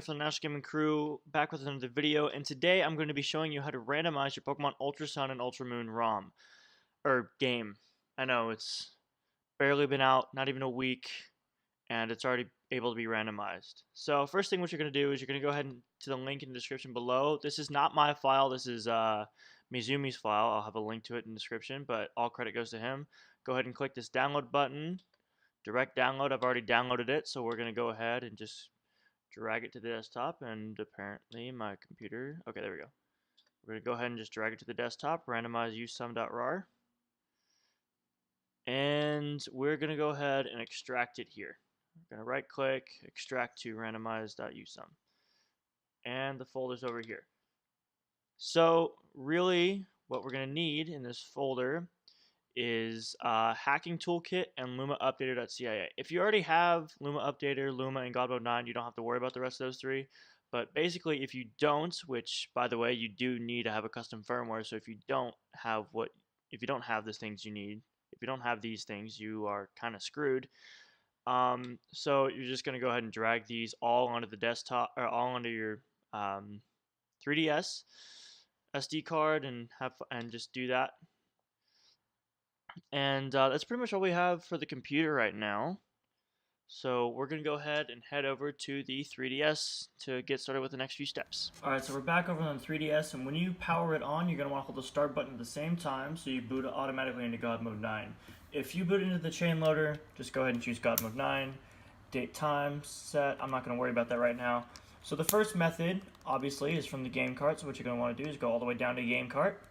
from the National Gaming Crew, back with another video, and today I'm going to be showing you how to randomize your Pokemon Ultra Sun and Ultra Moon ROM, or game. I know, it's barely been out, not even a week, and it's already able to be randomized. So first thing what you're going to do is you're going to go ahead and to the link in the description below. This is not my file, this is Mizumi's file. I'll have a link to it in the description, but all credit goes to him. Go ahead and click this download button. Direct download, I've already downloaded it, so we're going to go ahead and just drag it to the desktop, and apparently my computer, okay, there we go. We're going to go ahead and just drag it to the desktop, randomize usesum.rar, and we're going to go ahead and extract it here. We're going to right click, extract to randomize.usum, and the folder's over here. So really what we're going to need in this folder is Hacking Toolkit and Luma Updater.cia. If you already have Luma Updater, Luma, and God Mode 9, you don't have to worry about the rest of those three. But basically, if you don't, which by the way, you do need to have a custom firmware. So if you don't have the things you need, if you don't have these things, you are kind of screwed. So you're just going to go ahead and drag these all onto the desktop, or all onto your 3DS SD card, and just do that. And that's pretty much all we have for the computer right now. So we're going to go ahead and head over to the 3DS to get started with the next few steps. Alright, so we're back over on the 3DS, and when you power it on, you're going to want to hold the start button at the same time so you boot automatically into God Mode 9. If you boot into the chain loader, just go ahead and choose God Mode 9. Date, time, set, I'm not going to worry about that right now. So the first method, obviously, is from the game cart. So what you're going to want to do is go all the way down to game cart.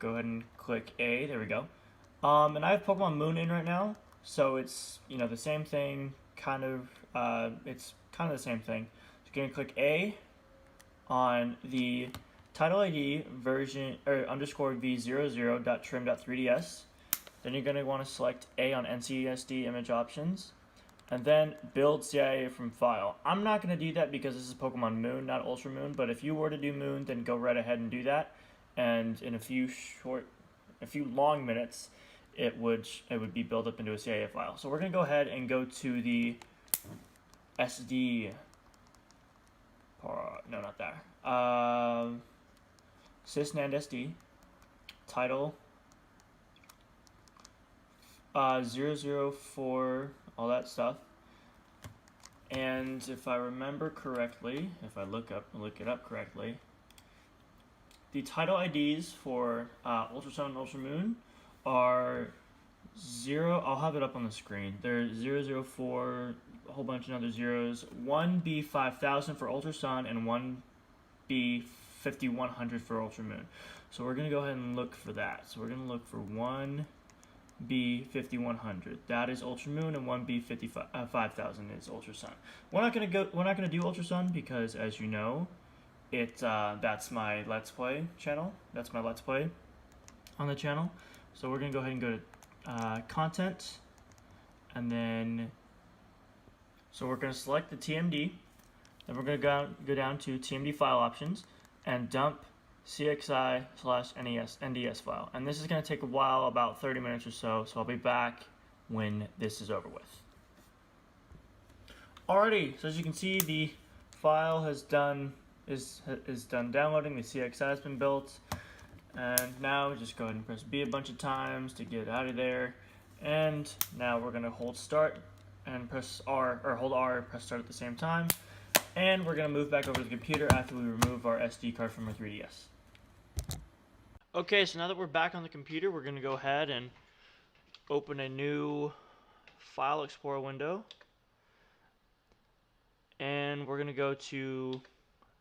Go ahead and click A, there we go. And I have Pokemon Moon in right now, so it's, the same thing, it's kind of the same thing. So you're going to click A on the title ID version, or underscore v00.trim.3ds. Then you're going to want to select A on NCSD image options, and then build CIA from file. I'm not going to do that because this is Pokemon Moon, not Ultra Moon, but if you were to do Moon, then go right ahead and do that. And in a few long minutes, it would be built up into a CIA file. So we're going to go ahead and go to the SD part, no, not there. Sysnand SD, title, 004, all that stuff. And if I remember correctly, if I look it up correctly, the title IDs for Ultra Sun and Ultra Moon are 0, I'll have it up on the screen. They're 004, a whole bunch of other zeros, 1B5000 for Ultra Sun and 1B5100 for Ultra Moon. So we're going to go ahead and look for that. So we're going to look for 1B5100. That is Ultra Moon, and 1B5000 is Ultra Sun. We're not going to do Ultra Sun because, as you know, that's my Let's Play channel. That's my Let's Play on the channel. So we're going to go ahead and go to Content, and then, so we're going to select the TMD, then we're going to go down to TMD file options, and dump CXI/NDS file. And this is going to take a while, about 30 minutes or so, so I'll be back when this is over with. Alrighty, so as you can see, the file is done downloading. The CXI has been built, and now just go ahead and press B a bunch of times to get out of there. And now we're going to hold start and press R, or hold R and press start at the same time, and we're going to move back over to the computer after we remove our SD card from our 3DS. Okay, so now that we're back on the computer, we're going to go ahead and open a new File Explorer window, and we're going to go to,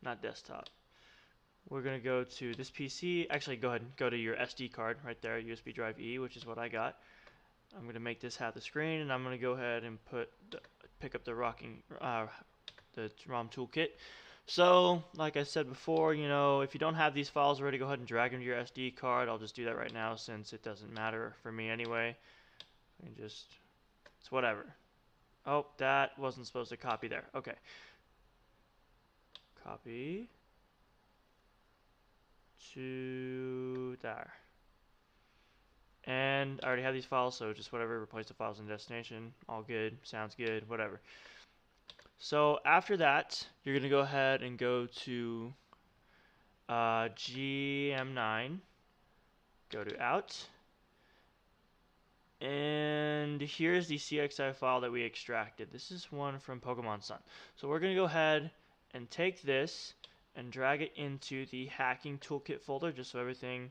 not desktop, we're going to go to this PC. Actually, go ahead and go to your SD card right there, USB drive E, which is what I got. I'm going to make this half the screen, and I'm going to go ahead and pick up the the ROM toolkit. So, like I said before, if you don't have these files already, go ahead and drag them to your SD card. I'll just do that right now since it doesn't matter for me anyway. It's whatever. Oh, that wasn't supposed to copy there. Okay. Copy to there. And I already have these files, so just whatever, replace the files in destination. All good, sounds good, whatever. So after that, you're going to go ahead and go to GM9, go to out, and here's the CXI file that we extracted. This is one from Pokemon Sun. So we're going to go ahead and take this and drag it into the hacking toolkit folder just so everything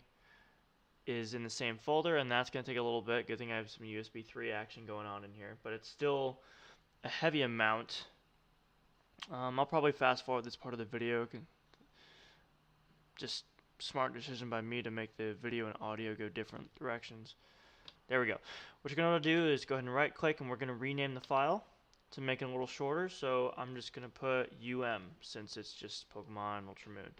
is in the same folder, and that's going to take a little bit. Good thing I have some USB 3 action going on in here, but it's still a heavy amount. I'll probably fast forward this part of the video. Just smart decision by me to make the video and audio go different directions. There we go. What you're going to do is go ahead and right click, and we're going to rename the file to make it a little shorter. So I'm just going to put since it's just Pokemon Ultra Moon.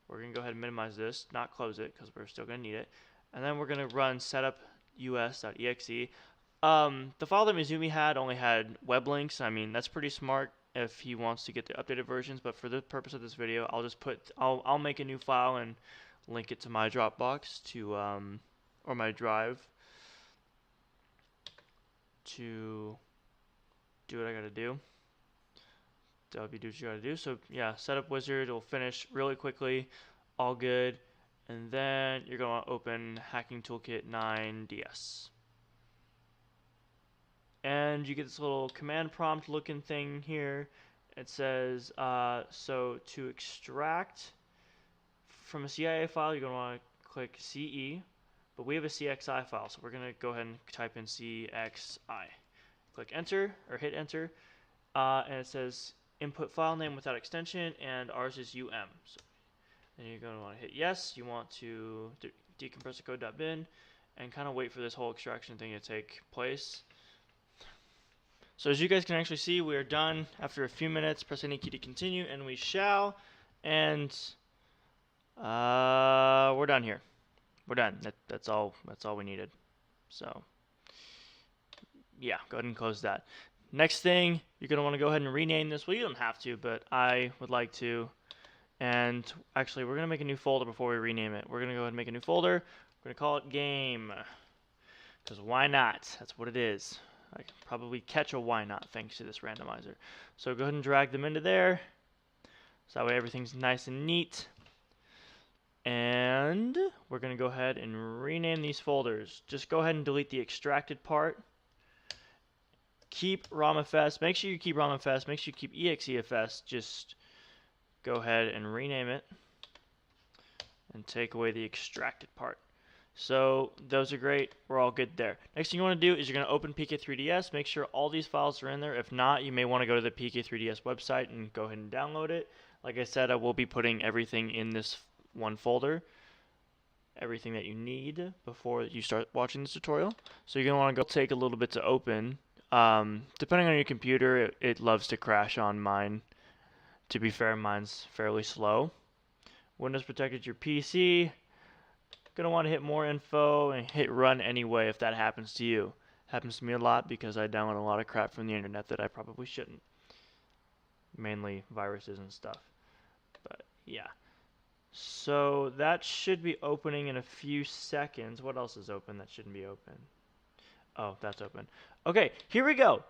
We're going to go ahead and minimize this, not close it because we're still going to need it. And then we're going to run setup us.exe. The file that Mizumi had only had web links. I mean, that's pretty smart if he wants to get the updated versions, but for the purpose of this video, I'll make a new file and link it to my Dropbox or my drive to do what I gotta do. Do what you gotta do. So yeah, setup wizard will finish really quickly, all good, and then you're gonna open Hacking Toolkit 9DS. And you get this little command prompt looking thing here. It says, so to extract from a CIA file, you're going to want to click CE, but we have a CXI file, so we're going to go ahead and type in CXI. Click enter, or hit enter, and it says input file name without extension, and ours is So then you're going to want to hit yes. You want to decompress the code.bin and kind of wait for this whole extraction thing to take place. So as you guys can actually see, we are done after a few minutes. Press any key to continue, and we shall. And we're done here. We're done. That's all we needed. So yeah, go ahead and close that. Next thing, you're going to want to go ahead and rename this. Well, you don't have to, but I would like to. And actually, we're going to make a new folder before we rename it. We're going to go ahead and make a new folder. We're going to call it game. Because why not? That's what it is. I can probably catch a why not thanks to this randomizer. So go ahead and drag them into there. So that way everything's nice and neat. And we're going to go ahead and rename these folders. Just go ahead and delete the extracted part. Keep ROMFS. Make sure you keep ROMFS. Make sure you keep EXEFS. Just go ahead and rename it. And take away the extracted part. So those are great. We're all good there. Next thing you want to do is you're going to open PK3DS. Make sure all these files are in there. If not, you may want to go to the PK3DS website and go ahead and download it. Like I said, I will be putting everything in this one folder. Everything that you need before you start watching this tutorial. So you're going to want to go take a little bit to open. Depending on your computer, it loves to crash on mine. To be fair, mine's fairly slow. Windows protected your PC. Going to want to hit more info and hit run anyway if that happens to you. Happens to me a lot because I download a lot of crap from the internet that I probably shouldn't. Mainly viruses and stuff. But yeah. So that should be opening in a few seconds. What else is open that shouldn't be open? Oh, that's open. Okay, here we go.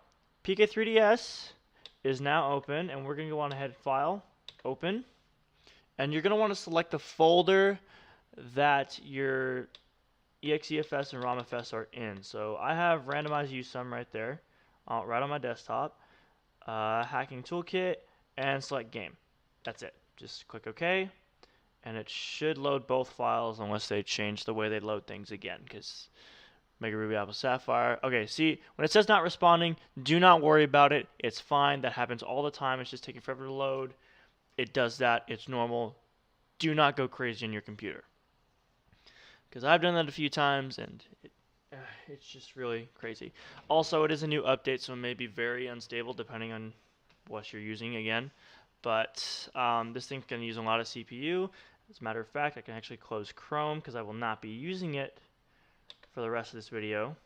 PK3DS is now open, and we're going to go on ahead, File, Open. And you're going to want to select the folder that your EXEFS and ROMFS are in. So I have Randomize USUM right there, right on my desktop. Hacking Toolkit, and select Game. That's it. Just click OK, and it should load both files unless they change the way they load things again, because Mega Ruby Apple Sapphire. Okay, see, when it says not responding, do not worry about it. It's fine. That happens all the time. It's just taking forever to load. It does that. It's normal. Do not go crazy on your computer, because I've done that a few times, and it's just really crazy. Also, it is a new update, so it may be very unstable depending on what you're using again. But this thing's going to use a lot of CPU. As a matter of fact, I can actually close Chrome because I will not be using it for the rest of this video.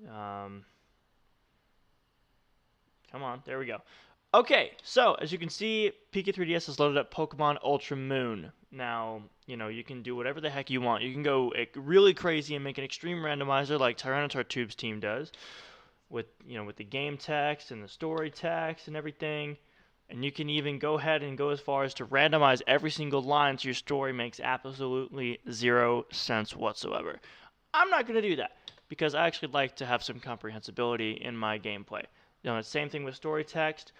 Come on, there we go. Okay, so as you can see, PK3DS has loaded up Pokemon Ultra Moon. Now, you can do whatever the heck you want. You can go really crazy and make an extreme randomizer like Tyranitar Tube's team does. with with the game text and the story text and everything. And you can even go ahead and go as far as to randomize every single line so your story makes absolutely 0 sense whatsoever. I'm not going to do that because I actually like to have some comprehensibility in my gameplay. The same thing with story text.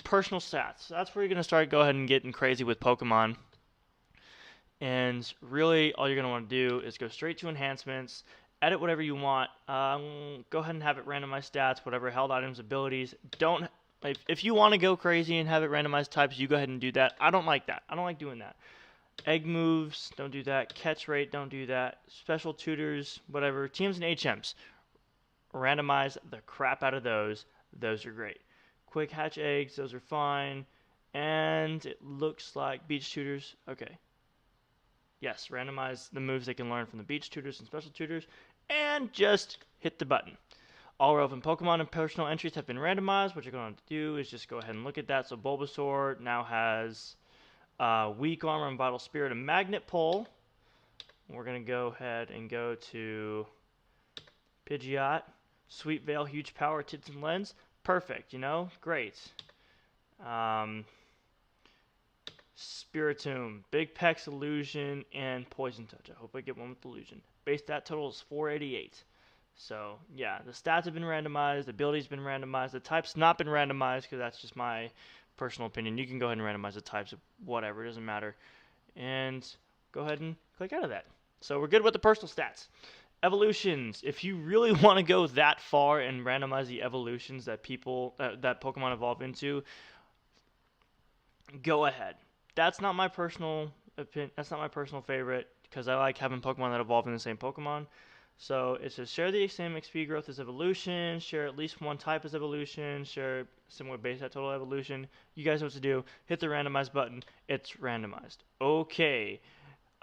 Personal stats. That's where you're going to start go ahead and getting crazy with Pokemon. And really, all you're going to want to do is go straight to enhancements, edit whatever you want. Go ahead and have it randomize stats, whatever held items, abilities. Don't if you want to go crazy and have it randomize types, you go ahead and do that. I don't like that. I don't like doing that. Egg moves, don't do that. Catch rate, don't do that. Special tutors, whatever. Teams and HMs, randomize the crap out of those. Those are great. Quick hatch eggs, those are fine. And it looks like beach tutors. Okay. Yes, randomize the moves they can learn from the beach tutors and special tutors. And just hit the button. All relevant Pokemon and personal entries have been randomized. What you're going to do is just go ahead and look at that. So Bulbasaur now has weak armor and vital spirit and magnet pull. We're going to go ahead and go to Pidgeot, Sweet Veil, huge power, tits and lens. Perfect, great. Spiritomb, Big Peck's Illusion, and Poison Touch. I hope I get one with Illusion. Base stat total is 488. So, yeah, the stats have been randomized, the ability's been randomized, the type's not been randomized because that's just my personal opinion. You can go ahead and randomize the types of whatever, it doesn't matter. And go ahead and click out of that. So we're good with the personal stats. Evolutions. If you really want to go that far and randomize the evolutions that that Pokemon evolve into, go ahead. That's not my personal opinion. That's not my personal favorite because I like having Pokemon that evolve in the same Pokemon. So it says share the same XP growth as evolution, share at least one type as evolution, share similar base at total evolution. You guys know what to do. Hit the randomize button. It's randomized. Okay.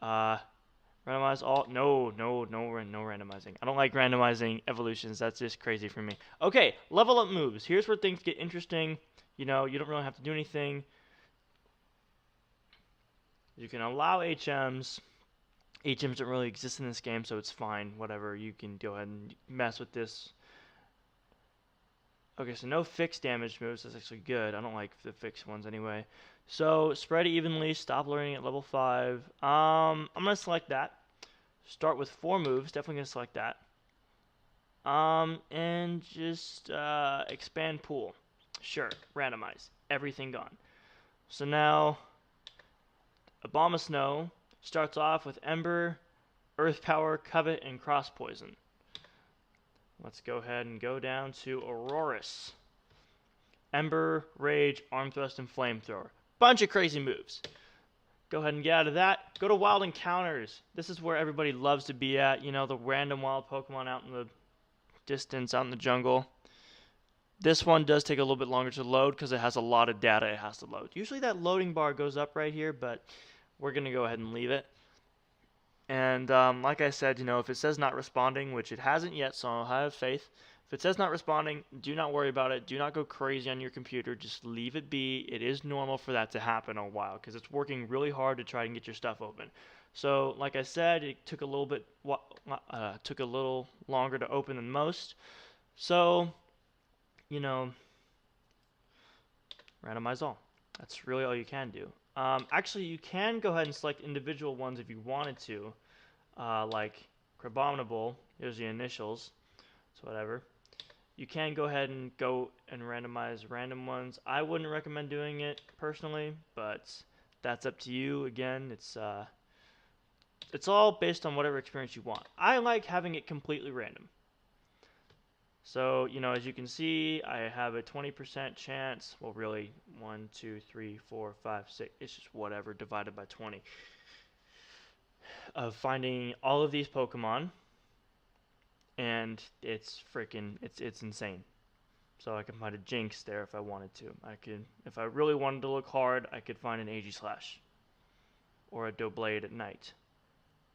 Randomize all. No randomizing. I don't like randomizing evolutions. That's just crazy for me. Okay, level up moves. Here's where things get interesting. You don't really have to do anything. You can allow HMs. HMs don't really exist in this game, so it's fine. Whatever, you can go ahead and mess with this. Okay, so no fixed damage moves. That's actually good. I don't like the fixed ones anyway. So spread evenly. Stop learning at level 5. I'm gonna select that. Start with 4 moves. Definitely gonna select that. And just expand pool. Sure. Randomize. Everything gone. So now, Abomasnow starts off with Ember, Earth Power, Covet, and Cross Poison. Let's go ahead and go down to Aurorus. Ember, Rage, Arm Thrust, and Flamethrower. Bunch of crazy moves. Go ahead and get out of that. Go to Wild Encounters. This is where everybody loves to be at. The random wild Pokemon out in the distance, out in the jungle. This one does take a little bit longer to load because it has a lot of data it has to load. Usually that loading bar goes up right here, but we're going to go ahead and leave it. And like I said, if it says not responding, which it hasn't yet, so I'll have faith. If it says not responding, do not worry about it. Do not go crazy on your computer. Just leave it be. It is normal for that to happen a while because it's working really hard to try and get your stuff open. So, like I said, it took a little longer to open than most. So, randomize all. That's really all you can do. Actually, you can go ahead and select individual ones if you wanted to, like Crabominable. Here's the initials, so whatever. You can go ahead and randomize random ones. I wouldn't recommend doing it personally, but that's up to you. Again, it's all based on whatever experience you want. I like having it completely random. So, as you can see, I have a 20% chance, well, really, 1, 2, 3, 4, 5, 6, it's just whatever, divided by 20, of finding all of these Pokemon, and it's insane. So I can find a Jinx there if I wanted to. If I really wanted to look hard, I could find an Aegislash, or a Doublade at night,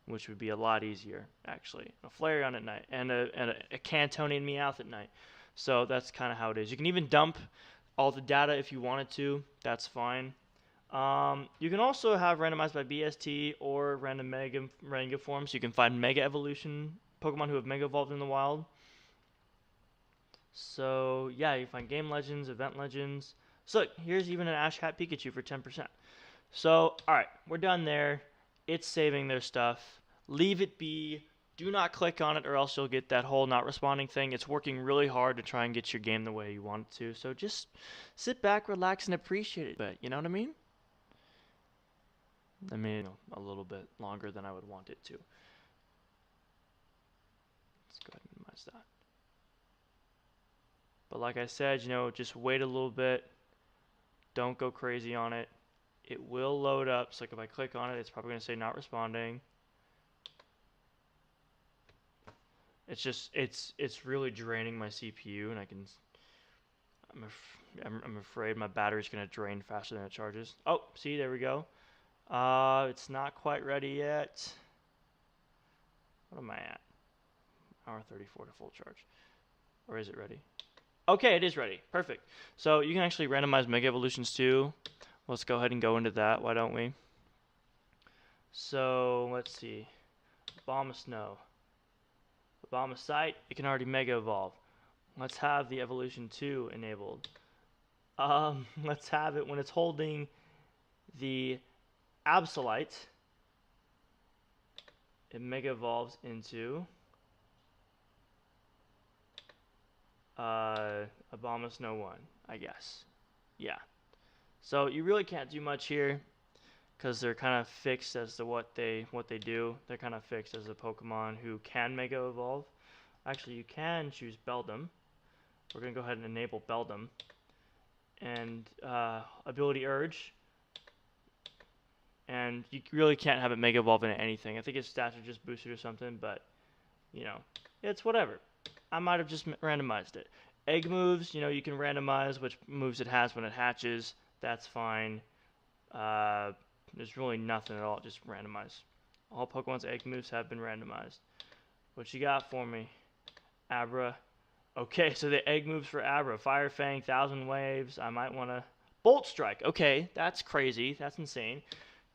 which would be a lot easier, actually. A Flareon at night, and a Cantonian Meowth at night. So that's kind of how it is. You can even dump all the data if you wanted to. That's fine. You can also have randomized by BST or random Mega forms. So you can find Mega Evolution Pokemon who have Mega Evolved in the wild. So yeah, you find game legends, event legends. So look, here's even an Ash Hat Pikachu for 10%. So alright, we're done there. It's saving their stuff. Leave it be. Do not click on it or else you'll get that whole not responding thing. It's working really hard to try and get your game the way you want it to. So just sit back, relax, and appreciate it. But you know what I mean? A little bit longer than I would want it to. Let's go ahead and minimize that. But like I said, just wait a little bit. Don't go crazy on it. It will load up. So like if I click on it, it's probably going to say not responding. It's really draining my CPU, and I'm afraid my battery's going to drain faster than it charges. Oh, see, there we go. It's not quite ready yet. What am I at? Hour 34 to full charge. Or is it ready? Okay, it is ready. Perfect. So you can actually randomize Mega Evolutions too. Let's go ahead and go into that. Why don't we? So let's see. Obama Snow. Obama Sight. It can already Mega Evolve. Let's have the Evolution 2 enabled. Let's have it when it's holding the Absolite. It Mega Evolves into Obama Snow 1, I guess. Yeah. So you really can't do much here because they're kind of fixed as to what they do. They're kind of fixed as a Pokemon who can Mega Evolve. Actually, you can choose Beldum. We're going to go ahead and enable Beldum. And Ability Urge. And you really can't have it Mega Evolve into anything. I think its stats are just boosted or something, but, it's whatever. I might have just randomized it. Egg moves, you can randomize which moves it has when it hatches. That's fine. There's really nothing at all. Just randomize. All Pokemon's egg moves have been randomized. What you got for me? Abra. Okay, so the egg moves for Abra. Fire Fang, 1,000 Waves. I might want to... Bolt Strike. Okay, that's crazy. That's insane.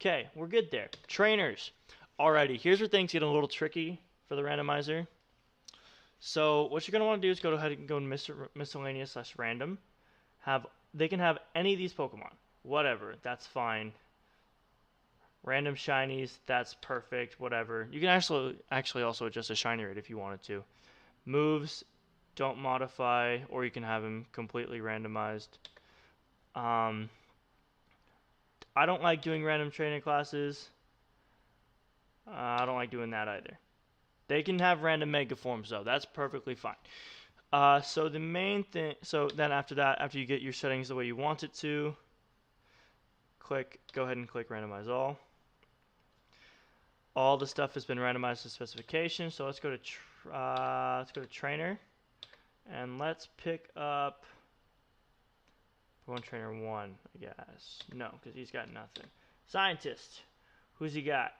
Okay, we're good there. Trainers. Alrighty, here's where things get a little tricky for the randomizer. So what you're going to want to do is go ahead and go to miscellaneous/random. They can have any of these Pokemon. Whatever, that's fine. Random shinies, that's perfect. Whatever. You can actually also adjust the shiny rate if you wanted to. Moves, don't modify, or you can have them completely randomized. I don't like doing random training classes. I don't like doing that either. They can have random mega forms though. That's perfectly fine. So the main thing. So then after that, after you get your settings the way you want it to, go ahead and click randomize all. All the stuff has been randomized to specification. So let's go to trainer, and let's pick up Pokemon Trainer 1, I guess. No, because he's got nothing. Scientist. Who's he got?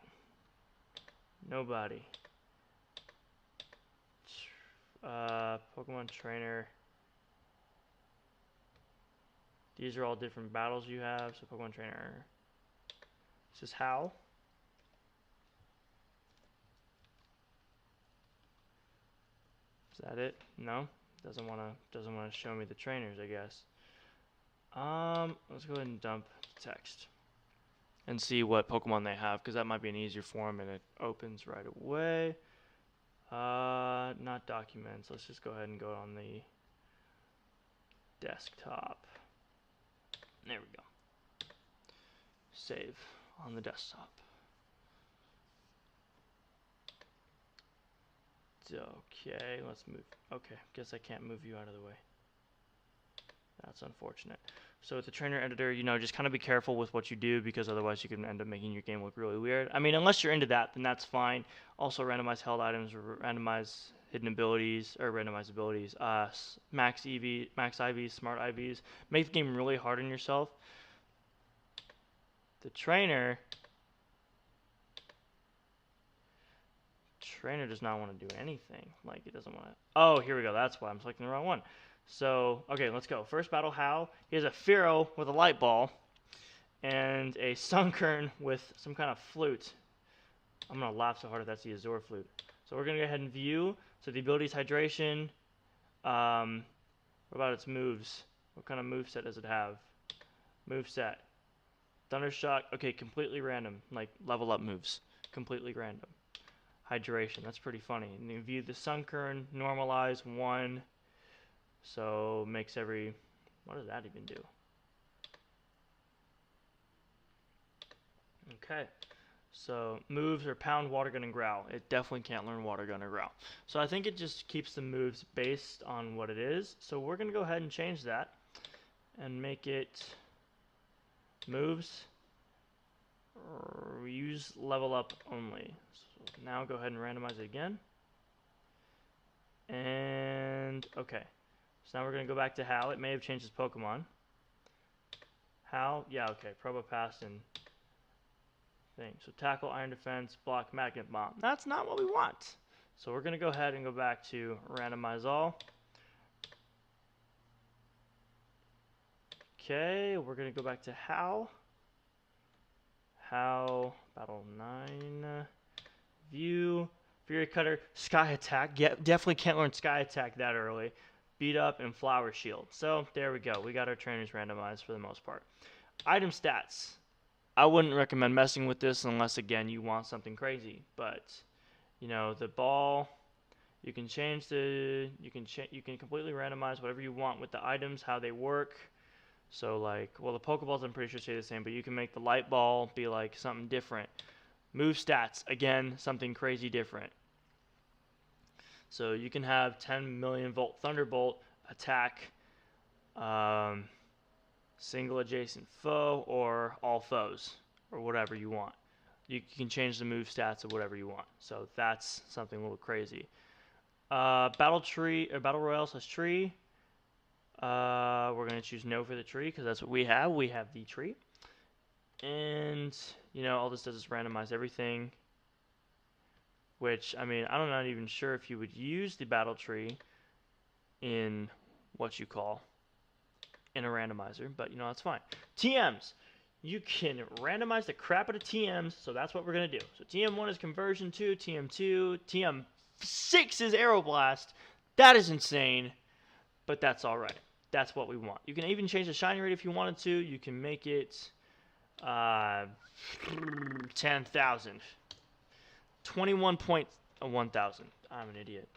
Nobody. Pokemon Trainer. These are all different battles you have. So Pokemon Trainer. This is Hal. Is that it? No? Doesn't wanna show me the trainers, I guess. Let's go ahead and dump text and see what Pokemon they have, because that might be an easier form and it opens right away. Not documents. Let's just go ahead and go on the desktop. There we go. Save on the desktop. Okay, let's move. Okay, guess I can't move you out of the way. That's unfortunate. So with the trainer editor, just kind of be careful with what you do, because otherwise you can end up making your game look really weird. I mean, unless you're into that, then that's fine. Also randomize held items, randomize hidden abilities, or randomize abilities. Max IVs, smart IVs. Make the game really hard on yourself. The trainer does not want to do anything. Like, it doesn't want to... Oh, here we go. That's why I'm selecting the wrong one. So, okay, let's go. First battle, Hal. He has a Fearow with a light ball and a Sunkern with some kind of flute. I'm going to laugh so hard if that's the Azure flute. So we're going to go ahead and view. So the ability is Hydration. What about its moves? What kind of moveset does it have? Moveset. Thundershock. Okay, completely random. Like level up moves. Completely random. Hydration. That's pretty funny. And you view the sun current. Normalize 1. So makes every... What does that even do? Okay. So moves are pound, water gun, and growl. It definitely can't learn water gun or growl. So I think it just keeps the moves based on what it is. So we're going to go ahead and change that and make it moves or use level up only. So now go ahead and randomize it again. And okay. So now we're going to go back to Hal. It may have changed his Pokemon. Hal, yeah, okay. Probopass and thing. So tackle, iron defense, block, magnet bomb. That's not what we want. So we're going to go ahead and go back to randomize all. Okay, we're going to go back to Hal. Hal, battle 9, view, Fury Cutter, Sky Attack. Definitely can't learn Sky Attack that early. Beat Up, and Flower Shield. So there we go. We got our trainers randomized for the most part. Item stats. I wouldn't recommend messing with this unless, again, you want something crazy. But, you know, the ball, you can change the, you can completely randomize whatever you want with the items, how they work. So, like, well, the Pokeballs I'm pretty sure stay the same, but you can make the light ball be, like, something different. Move stats, again, something crazy different. So you can have 10 million volt Thunderbolt, attack, single adjacent foe, or all foes, or whatever you want. You can change the move stats of whatever you want. So that's something a little crazy. Battle Royale / tree. We're going to choose no for the tree because that's what we have. We have the tree. And, you know, all this does is randomize everything. Which, I mean, I'm not even sure if you would use the battle tree in what you call in a randomizer, but you know, that's fine. TMs. You can randomize the crap out of TMs, so that's what we're going to do. So TM1 is Conversion 2, TM2, TM6 is Aeroblast. That is insane, but that's all right. That's what we want. You can even change the shiny rate if you wanted to. You can make it 10,000. 21.1000. I'm an idiot.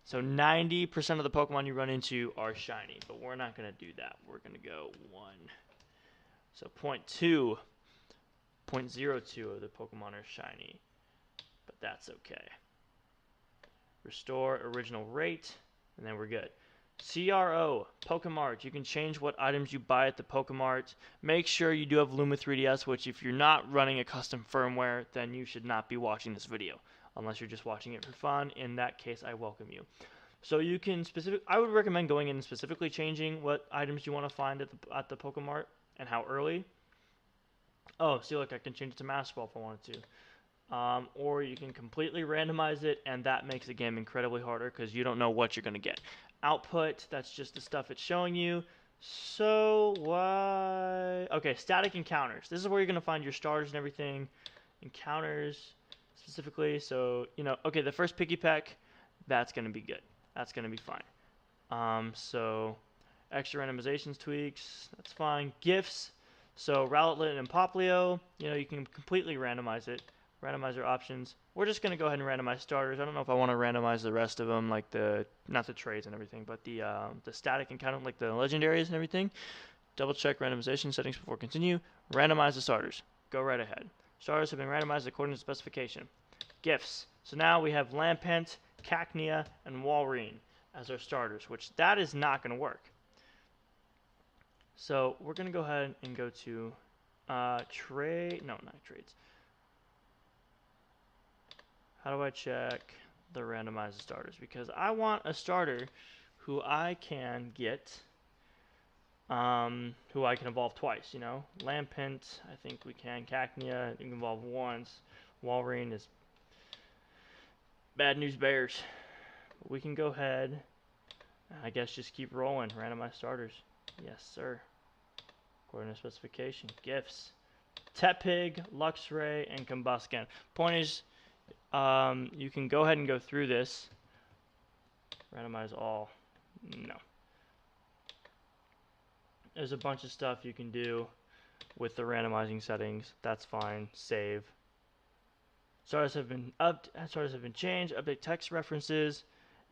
So 90% of the Pokemon you run into are shiny, but we're not going to do that. We're going to go 1. So 0.02 of the Pokemon are shiny, but that's okay. Restore original rate, and then we're good. CRO, Pokemart. You can change what items you buy at the Pokemart. Make sure you do have Luma3DS, which if you're not running a custom firmware, then you should not be watching this video. Unless you're just watching it for fun. In that case, I welcome you. So you can I would recommend going in and specifically changing what items you want to find at the Pokemart and how early. Oh, see, look, I can change it to Master Ball if I wanted to. Or you can completely randomize it, and that makes the game incredibly harder because you don't know what you're going to get. Output, that's just the stuff it's showing you. So, why? Okay, static encounters. This is where you're going to find your starters and everything. Encounters, specifically. So, you know, okay, the first Picky Peck, that's going to be good. That's going to be fine. So, extra randomizations tweaks, that's fine. Gifts, so Rowlet and Poplio, you know, you can completely randomize it. Randomizer options. We're just going to go ahead and randomize starters. I don't know if I want to randomize the rest of them, like not the trades and everything, but the static and kind of like the legendaries and everything. Double check randomization settings before continue. Randomize the starters. Go right ahead. Starters have been randomized according to specification. Gifts. So now we have Lampent, Cacnea, and Walrein as our starters, which that is not going to work. So we're going to go ahead and go to trade. No, not trades. How do I check the randomized starters? Because I want a starter who I can get, who I can evolve twice, you know? Lampent, I think we can. Cacnea, you can evolve once. Walrein is bad news bears. But we can go ahead, and I guess just keep rolling. Randomized starters. Yes, sir. According to specification. Gifts. Tepig, Luxray, and Combusken. Point is, you can go ahead and go through this. Randomize all. No. There's a bunch of stuff you can do with the randomizing settings. That's fine. Save. Starters have been changed. Update text references.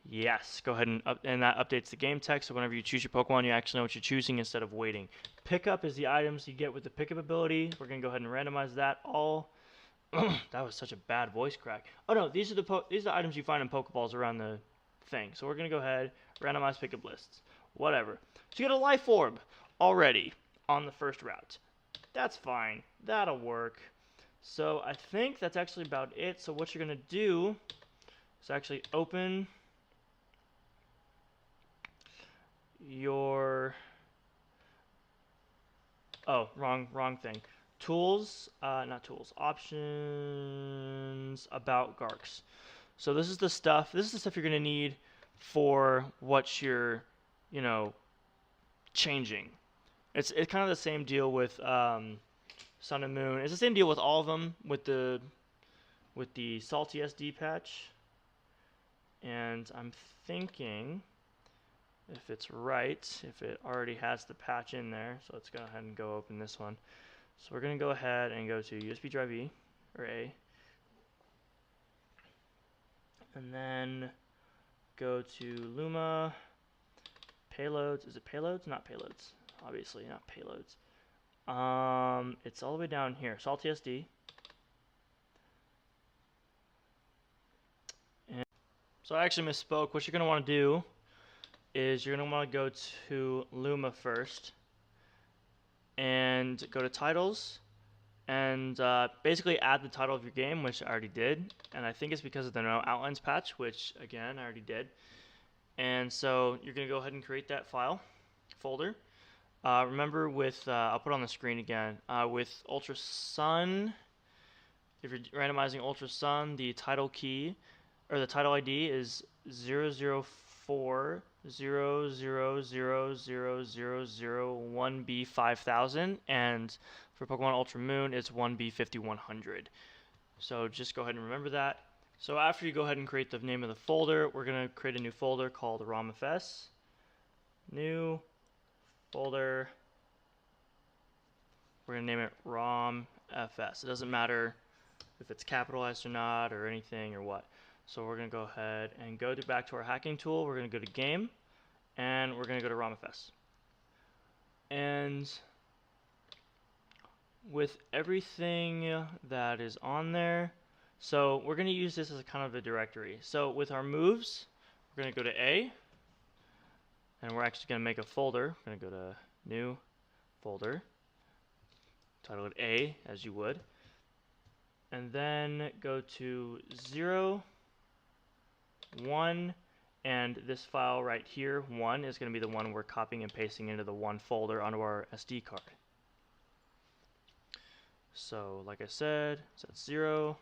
Yes, go ahead and that updates the game text. So whenever you choose your Pokemon, you actually know what you're choosing instead of waiting. Pickup is the items you get with the pickup ability. We're gonna go ahead and randomize that all. That was such a bad voice crack. Oh no, these are the items you find in Pokeballs around the thing. So we're gonna go ahead, randomize pickup lists, whatever. So you get a Life Orb already on the first route. That's fine. That'll work. So I think that's actually about it. So what you're gonna do is actually open your wrong thing. Tools, not tools, options, about Garks. So this is the stuff you're gonna need for what you're, changing. It's kind of the same deal with Sun and Moon. It's the same deal with all of them with the Salty SD patch. And I'm thinking if it's right, if it already has the patch in there. So let's go ahead and go open this one. So we're going to go ahead and go to USB drive E, or A. And then go to Luma, payloads. Is it payloads? Not payloads. Obviously not payloads. It's all the way down here. Salty SD. And so I actually misspoke. What you're going to want to do is you're going to want to go to Luma first and go to titles and basically add the title of your game, which I already did. And I think it's because of the no outlines patch, which again I already did. And so you're going to go ahead and create that folder. Remember with, I'll put it on the screen again, with Ultra Sun, if you're randomizing Ultra Sun, the title key, or the title ID is 00400000001B5000, and for Pokemon Ultra Moon, it's 1B5100. So just go ahead and remember that. So after you go ahead and create the name of the folder, we're going to create a new folder called ROMFS. New folder. We're going to name it ROMFS. It doesn't matter if it's capitalized or not or anything or what. So we're going to go ahead and go back to our hacking tool. We're going to go to game and we're going to go to ROMFS. And with everything that is on there, so we're going to use this as a kind of a directory. So with our moves, we're going to go to A, and we're actually going to make a folder. We're going to go to new folder, title it A as you would, and then go to 0, 1, and this file right here, 1, is going to be the one we're copying and pasting into the 1 folder onto our SD card. So like I said, so that's 0,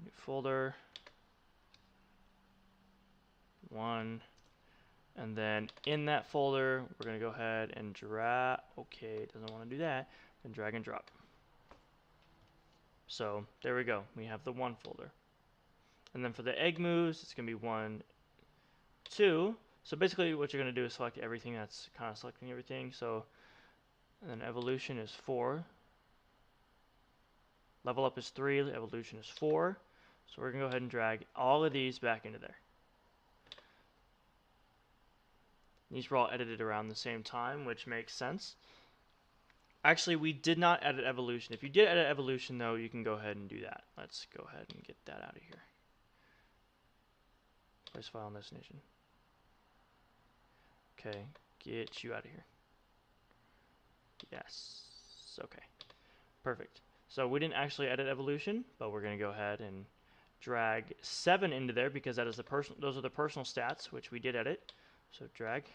new folder, 1, and then in that folder we're going to go ahead and drag, okay, it doesn't want to do that, and drag and drop. So there we go, we have the 1 folder. And then for the egg moves, it's going to be 1, 2. So basically what you're going to do is select everything that's kind of selecting everything. So, and then evolution is 4. Level up is 3, evolution is 4. So we're going to go ahead and drag all of these back into there. These were all edited around the same time, which makes sense. Actually, we did not edit evolution. If you did edit evolution, though, you can go ahead and do that. Let's go ahead and get that out of here. Place file and destination. Okay, get you out of here. Yes. Okay. Perfect. So we didn't actually edit evolution, but we're going to go ahead and drag 7 into there because that is those are the personal stats, which we did edit. So drag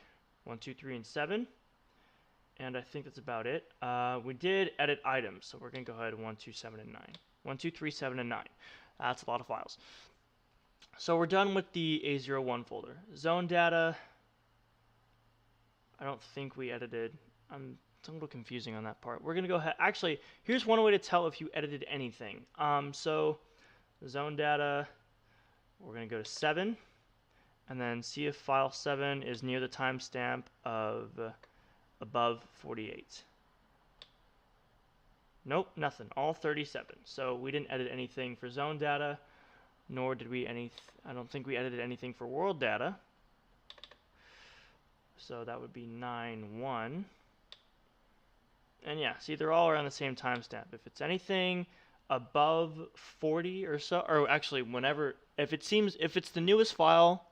1, 2, 3, and 7. And I think that's about it. We did edit items, so we're going to go ahead 1, 2, 7, and 9. 1, 2, 3, 7, and 9. That's a lot of files. So we're done with the A01 folder. Zone data, I don't think we edited. It's a little confusing on that part. We're going to go ahead. Actually, here's one way to tell if you edited anything. So zone data, we're going to go to 7. and then see if file 7 is near the timestamp of above 48. Nope, nothing. All 37. So we didn't edit anything for zone data, nor did we I don't think we edited anything for world data. So that would be 9-1. And yeah, see, they're all around the same timestamp. If it's anything above 40 or so, or actually if it's the newest file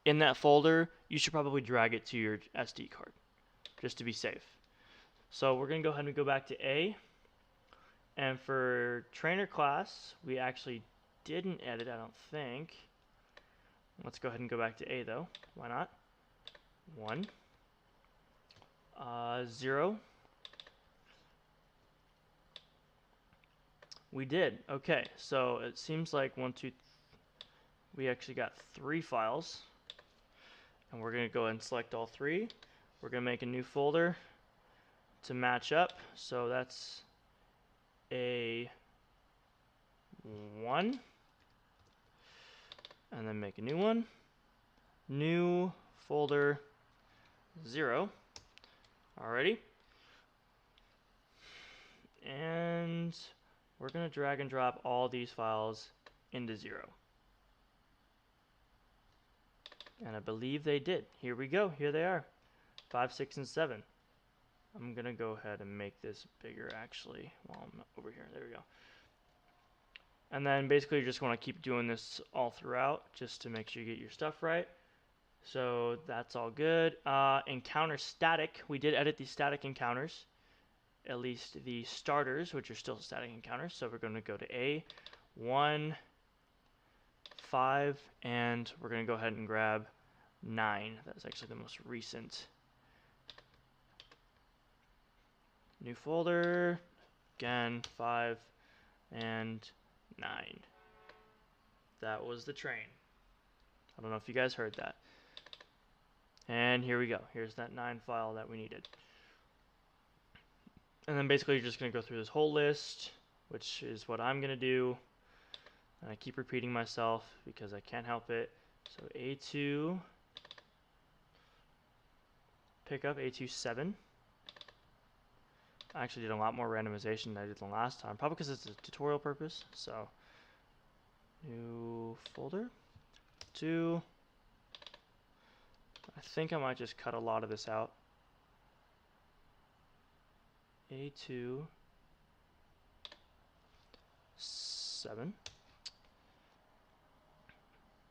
in that folder, you should probably drag it to your SD card, just to be safe. So we're going to go ahead and go back to A. And for trainer class, we actually didn't edit, I don't think. Let's go ahead and go back to A though. Why not? 1. 0. We did. Okay, so it seems like we actually got 3 files. And we're going to go ahead and select all 3. We're going to make a new folder to match up. So that's A1. And then make a new one. New folder 0. Alrighty. And we're going to drag and drop all these files into 0. And I believe they did. Here we go. Here they are. 5, 6, and 7. I'm going to go ahead and make this bigger actually while I'm over here. There we go. And then basically you just want to keep doing this all throughout just to make sure you get your stuff right. So that's all good. Encounter static. We did edit the static encounters. At least the starters, which are still static encounters. So we're going to go to A, 1, 5, and we're going to go ahead and grab 9. That's actually the most recent. New folder, again, 5 and 9. That was the train. I don't know if you guys heard that. And here we go. Here's that 9 file that we needed. And then basically you're just going to go through this whole list, which is what I'm going to do. And I keep repeating myself because I can't help it. So A2, pick up A2 7. I actually did a lot more randomization than I did the last time, probably because it's a tutorial purpose. So new folder 2. I think I might just cut a lot of this out. A2 7.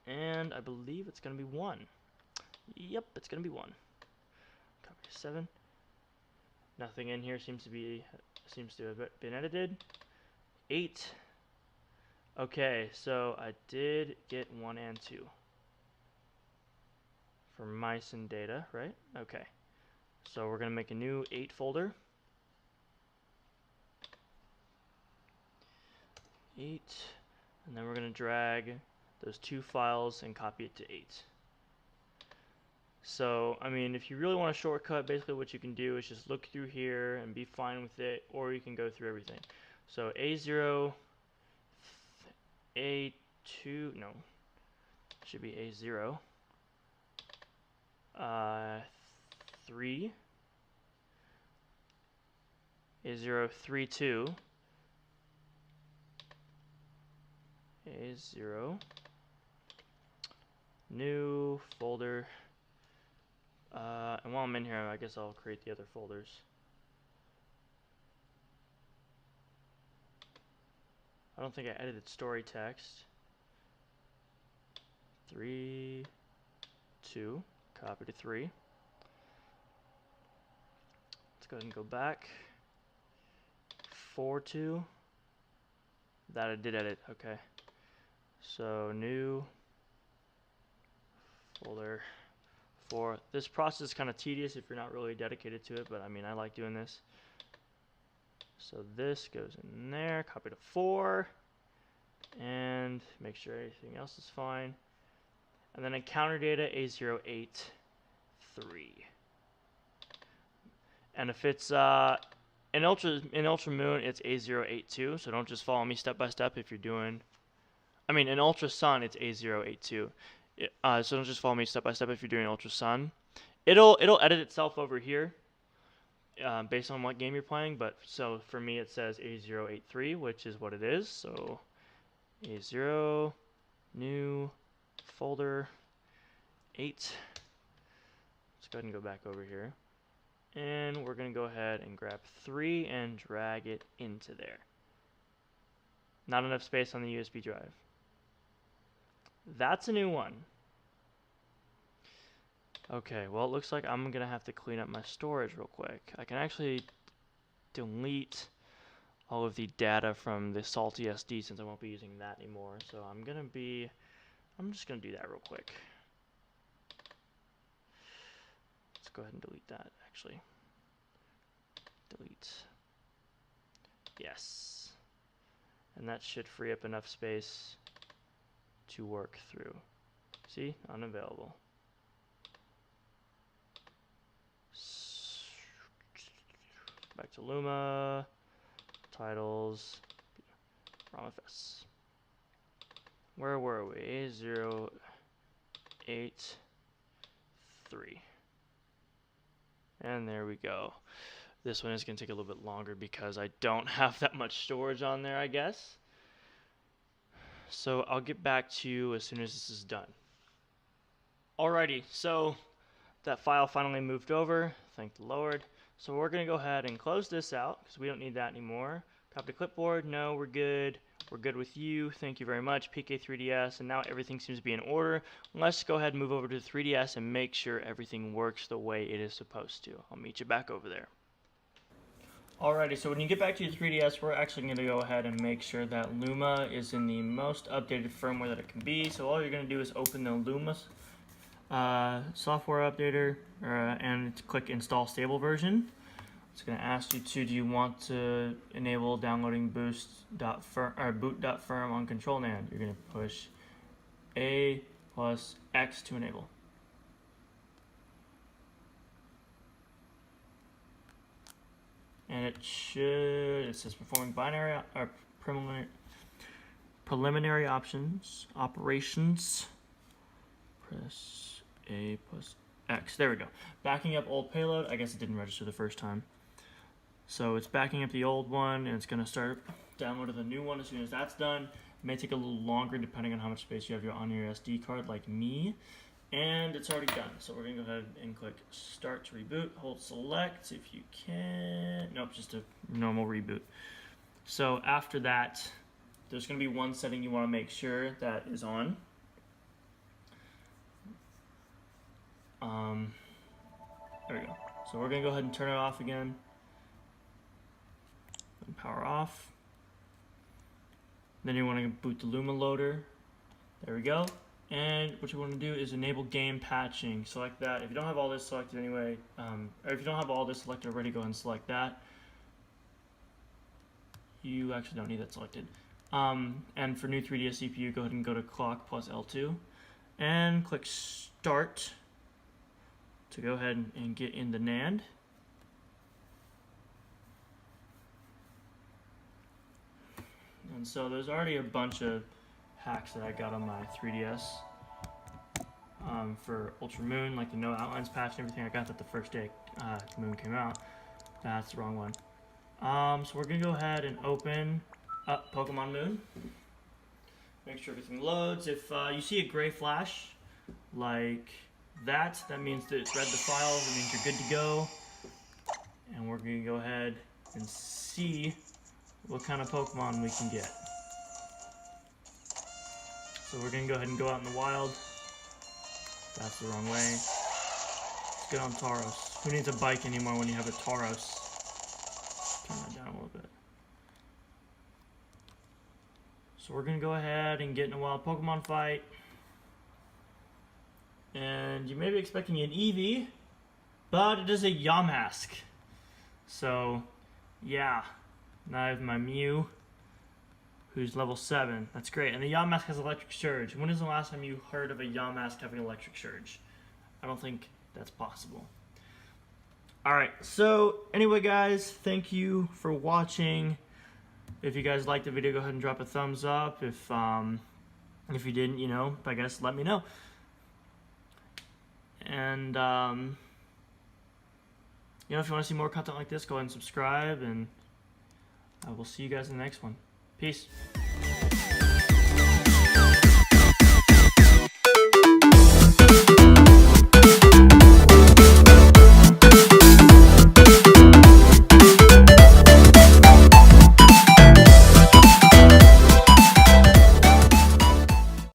And I believe it's going to be 1. Yep, it's going to be 1. Copy 7. Nothing in here seems to have been edited. 8. Okay, so I did get 1 and 2 for mice and data, right? Okay. So we're going to make a new 8 folder. 8, and then we're going to drag those 2 files and copy it to 8. So, I mean, if you really want a shortcut, basically what you can do is just look through here and be fine with it, or you can go through everything. So A0, A2, no, it should be A0, 3, A0, 3, 2, A0, new folder, and while I'm in here, I guess I'll create the other folders. I don't think I edited story text. 3, 2, copy to 3. Let's go ahead and go back. 4, 2. That I did edit, okay. So new folder 4. This process is kind of tedious if you're not really dedicated to it, but I mean, I like doing this. So this goes in there, copy to 4, and make sure everything else is fine. And then encounter data A083. And if it's in Ultra Moon, it's A082, so don't just follow me step by step if you're doing. I mean, in Ultra Sun, it's A082. So don't just follow me step by step if you're doing Ultra Sun. It'll edit itself over here based on what game you're playing. But so for me it says A083, which is what it is. So A0 new folder 8. Let's go ahead and go back over here. And we're going to go ahead and grab 3 and drag it into there. Not enough space on the USB drive. That's a new one. Okay, well it looks like I'm going to have to clean up my storage real quick. I can actually delete all of the data from the salty SD since I won't be using that anymore. So I'm just going to do that real quick. Let's go ahead and delete that actually. Delete. Yes. And that should free up enough space to work through. See? Unavailable. Back to Luma. Titles. ROMFS. Where were we? A083. And there we go. This one is going to take a little bit longer because I don't have that much storage on there, I guess. So I'll get back to you as soon as this is done. Alrighty, so that file finally moved over. Thank the Lord. So we're going to go ahead and close this out because we don't need that anymore. Copy to clipboard. No, we're good. We're good with you. Thank you very much, PK3DS. And now everything seems to be in order. Let's go ahead and move over to the 3DS and make sure everything works the way it is supposed to. I'll meet you back over there. Alrighty, so when you get back to your 3DS, we're actually going to go ahead and make sure that Luma is in the most updated firmware that it can be. So all you're going to do is open the Luma software updater and click install stable version. It's going to ask you do you want to enable downloading boot.firm on control NAND. You're going to push A plus X to enable. And it says performing binary or preliminary operations. Press A plus X. There we go. Backing up old payload. I guess it didn't register the first time. So it's backing up the old one, and it's going to start downloading the new one as soon as that's done. It may take a little longer depending on how much space you have on your SD card, like me. And it's already done. So we're going to go ahead and click Start to Reboot. Hold Select if you can. Nope, just a normal reboot. So after that, there's going to be one setting you want to make sure that is on. There we go. So we're going to go ahead and turn it off again. And power off. Then you want to boot the Luma loader. There we go. And what you want to do is enable game patching. Select that. If you don't have all this selected anyway, or if you don't have all this selected already, go ahead and select that. You actually don't need that selected. And for new 3DS CPU, go ahead and go to clock plus L2 and click Start to go ahead and get in the NAND. And so there's already a bunch of hacks that I got on my 3DS for Ultra Moon, like the no outlines patch and everything. I got that the first day Moon came out. That's the wrong one. So we're going to go ahead and open up Pokemon Moon. Make sure everything loads. If you see a gray flash like that means that it's read the files. It means you're good to go. And we're going to go ahead and see what kind of Pokemon we can get. So we're going to go ahead and go out in the wild. That's the wrong way. Let's get on Tauros. Who needs a bike anymore when you have a Tauros? Turn that down a little bit. So we're going to go ahead and get in a wild Pokemon fight. And you may be expecting an Eevee, but it is a Yamask. So, yeah. Now I have my Mew, who's level 7. That's great. And the Yamask has Electric Surge. When is the last time you heard of a Yamask having Electric Surge? I don't think that's possible. Alright, so anyway guys, thank you for watching. If you guys liked the video, go ahead and drop a thumbs up. If you didn't, I guess let me know. And you know, if you want to see more content like this, go ahead and subscribe, and I will see you guys in the next one. Peace.